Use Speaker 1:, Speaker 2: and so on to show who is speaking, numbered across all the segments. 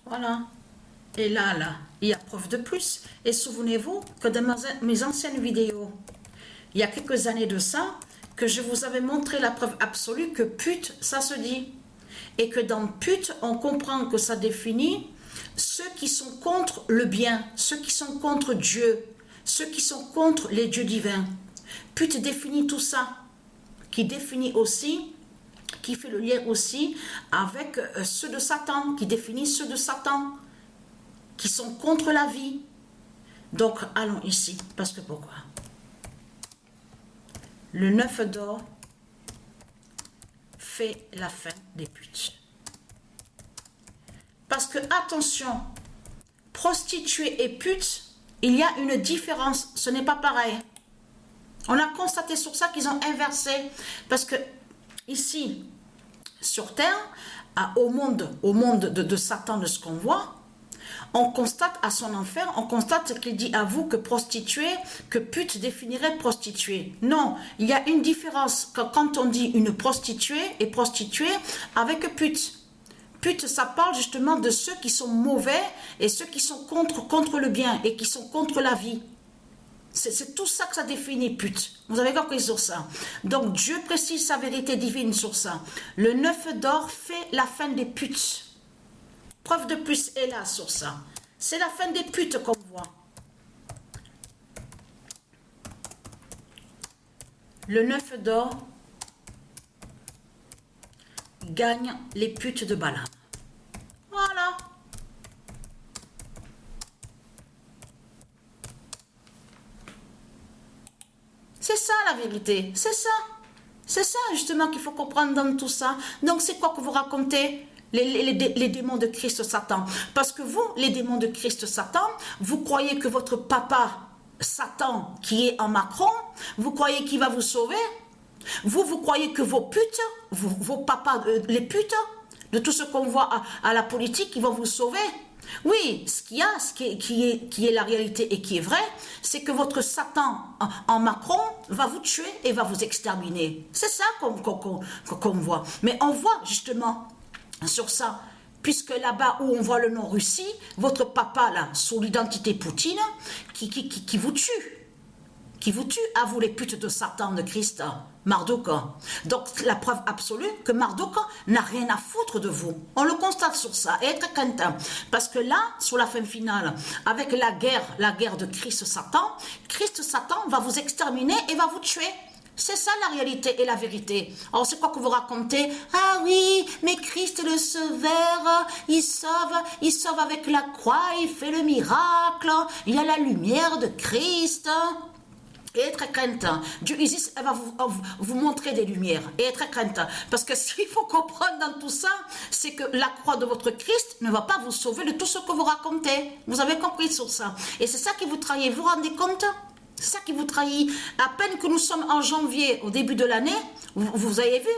Speaker 1: Voilà. Et là, il y a preuve de plus. Et souvenez-vous que dans mes anciennes vidéos, il y a quelques années de ça, que je vous avais montré la preuve absolue que pute, ça se dit. Et que dans pute, on comprend que ça définit ceux qui sont contre le bien, ceux qui sont contre Dieu, ceux qui sont contre les dieux divins. Pute définit tout ça, qui définit aussi, qui fait le lien aussi avec ceux de Satan, qui définit ceux de Satan, qui sont contre la vie. Donc, allons ici, parce que pourquoi? Le 9 d'or fait la fin des putes. Parce que, attention, prostituée et pute, il y a une différence, ce n'est pas pareil. On a constaté sur ça qu'ils ont inversé, parce que ici, sur terre, au monde de Satan, de ce qu'on voit, on constate à son enfer, on constate qu'il dit à vous que prostituée, que pute définirait prostituée. Non, il y a une différence quand on dit une prostituée et prostituée avec pute. Pute, ça parle justement de ceux qui sont mauvais et ceux qui sont contre le bien et qui sont contre la vie. C'est tout ça que ça définit, pute. Vous avez compris sur ça. Donc Dieu précise sa vérité divine sur ça. Le 9 d'or fait la fin des putes. Preuve de plus est là sur ça. C'est la fin des putes qu'on voit. Le 9 d'or gagne les putes de Balaam. Voilà. C'est ça la vérité. C'est ça. C'est ça justement qu'il faut comprendre dans tout ça. Donc c'est quoi que vous racontez? Les démons de Christ Satan. Parce que vous, les démons de Christ Satan, vous croyez que votre papa Satan, qui est en Macron, vous croyez qu'il va vous sauver? Vous croyez que vos putes, vos papas, les putes, de tout ce qu'on voit à la politique, ils vont vous sauver? Oui, ce qu'il y a, qui est la réalité et qui est vrai, c'est que votre Satan en Macron va vous tuer et va vous exterminer. C'est ça qu'on voit. Mais on voit justement sur ça, puisque là-bas où on voit le nom Russie, votre papa là, sous l'identité Poutine, qui vous tue. Qui vous tue, à vous les putes de Satan, de Christ, Marduk. Donc la preuve absolue que Marduk n'a rien à foutre de vous. On le constate sur ça, et être content. Parce que là, sur la fin finale, avec la guerre de Christ Satan va vous exterminer et va vous tuer. C'est ça la réalité et la vérité. Alors c'est quoi que vous racontez? Ah oui, mais Christ est le sauveur, il sauve avec la croix, il fait le miracle, il y a la lumière de Christ. Et être crainte. Dieu Isis, elle va vous montrer des lumières. Et être crainte. Parce que ce qu'il faut comprendre dans tout ça, c'est que la croix de votre Christ ne va pas vous sauver de tout ce que vous racontez. Vous avez compris sur ça. Et c'est ça qui vous trahit. Vous vous rendez compte? C'est ça qui vous trahit. À peine que nous sommes en janvier, au début de l'année, vous avez vu?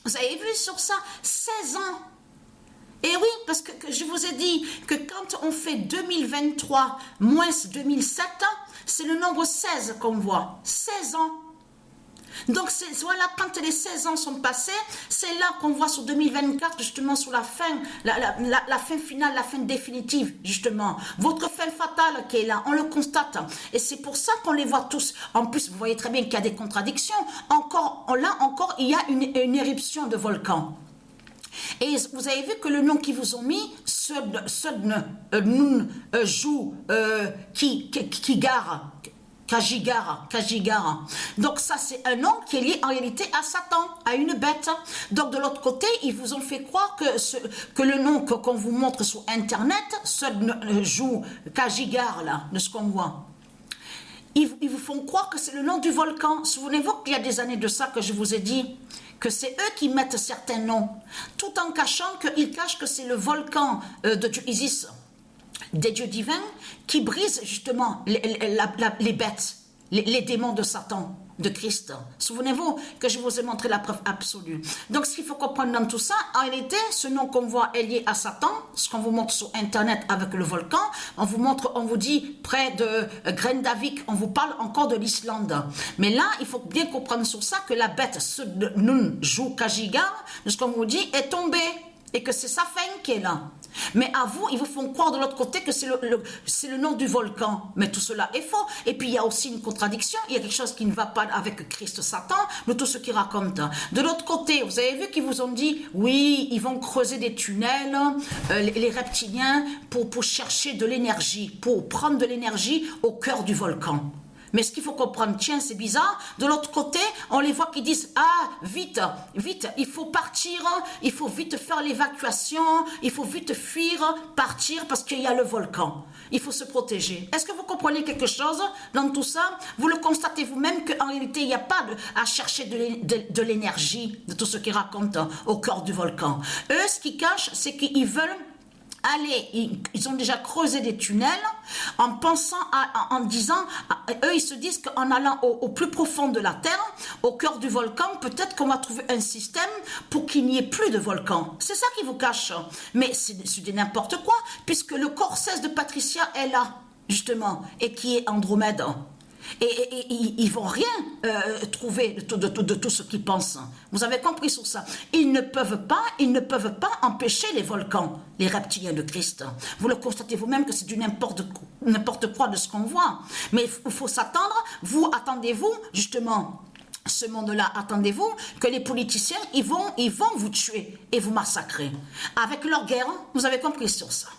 Speaker 1: Vous avez vu sur ça? 16 ans. Et oui, parce que je vous ai dit que quand on fait 2023 moins 2007, c'est le nombre 16 qu'on voit. 16 ans. Donc voilà, quand les 16 ans sont passés, c'est là qu'on voit sur 2024, justement, sur la fin, la fin finale, la fin définitive, justement. Votre fin fatale qui est là, on le constate. Et c'est pour ça qu'on les voit tous. En plus, vous voyez très bien qu'il y a des contradictions. Là encore, il y a une éruption de volcan. Et vous avez vu que le nom qu'ils vous ont mis, Sodne, Nun, Jou, Kigar, Kajigara. Donc ça c'est un nom qui est lié en réalité à Satan, à une bête. Donc de l'autre côté, ils vous ont fait croire que le nom qu'on vous montre sur internet, Sodne, Jou, Kajigar, là, de ce qu'on voit. Ils vous font croire que c'est le nom du volcan. Souvenez-vous qu'il y a des années de ça que je vous ai dit que c'est eux qui mettent certains noms, tout en cachant qu'ils cachent que c'est le volcan de Dieu Isis, des dieux divins, qui brise justement les bêtes, les démons de Satan, de Christ. Souvenez-vous que je vous ai montré la preuve absolue. Donc ce qu'il faut comprendre dans tout ça, en réalité, ce nom qu'on voit est lié à Satan, ce qu'on vous montre sur internet avec le volcan, on vous dit près de Grindavik, on vous parle encore de l'Islande. Mais là, il faut bien comprendre sur ça que la bête, ce Nun Jou Kajiga, de ce qu'on vous dit, est tombée. Et que c'est sa fin qui est là. Mais à vous, ils vous font croire de l'autre côté que c'est le nom du volcan. Mais tout cela est faux. Et puis il y a aussi une contradiction, il y a quelque chose qui ne va pas avec Christ Satan, de tout ce qu'ils racontent. De l'autre côté, vous avez vu qu'ils vous ont dit, oui, ils vont creuser des tunnels, les reptiliens, pour chercher de l'énergie, pour prendre de l'énergie au cœur du volcan. Mais ce qu'il faut comprendre, tiens, c'est bizarre, de l'autre côté, on les voit qui disent, ah, vite, vite, il faut partir, il faut vite faire l'évacuation, il faut vite fuir, partir, parce qu'il y a le volcan. Il faut se protéger. Est-ce que vous comprenez quelque chose dans tout ça? Vous le constatez vous-même qu'en réalité, il n'y a pas à chercher de l'énergie, de tout ce qu'ils racontent au cœur du volcan. Eux, ce qu'ils cachent, c'est qu'ils veulent allez, ils ont déjà creusé des tunnels en pensant, en disant, eux ils se disent qu'en allant au plus profond de la terre, au cœur du volcan, peut-être qu'on va trouver un système pour qu'il n'y ait plus de volcan. C'est ça qui vous cache. Mais c'est de n'importe quoi, puisque le corps 16 de Patricia est là, justement, et qui est Andromède. Et ils vont rien trouver de tout ce qu'ils pensent. Vous avez compris sur ça. Ils ne peuvent pas empêcher les volcans, les reptiliens de Christ. Vous le constatez vous-même que c'est du n'importe quoi de ce qu'on voit. Mais il faut s'attendre. Vous, attendez-vous, justement, ce monde-là, attendez-vous que les politiciens, ils vont vous tuer et vous massacrer. Avec leur guerre, vous avez compris sur ça.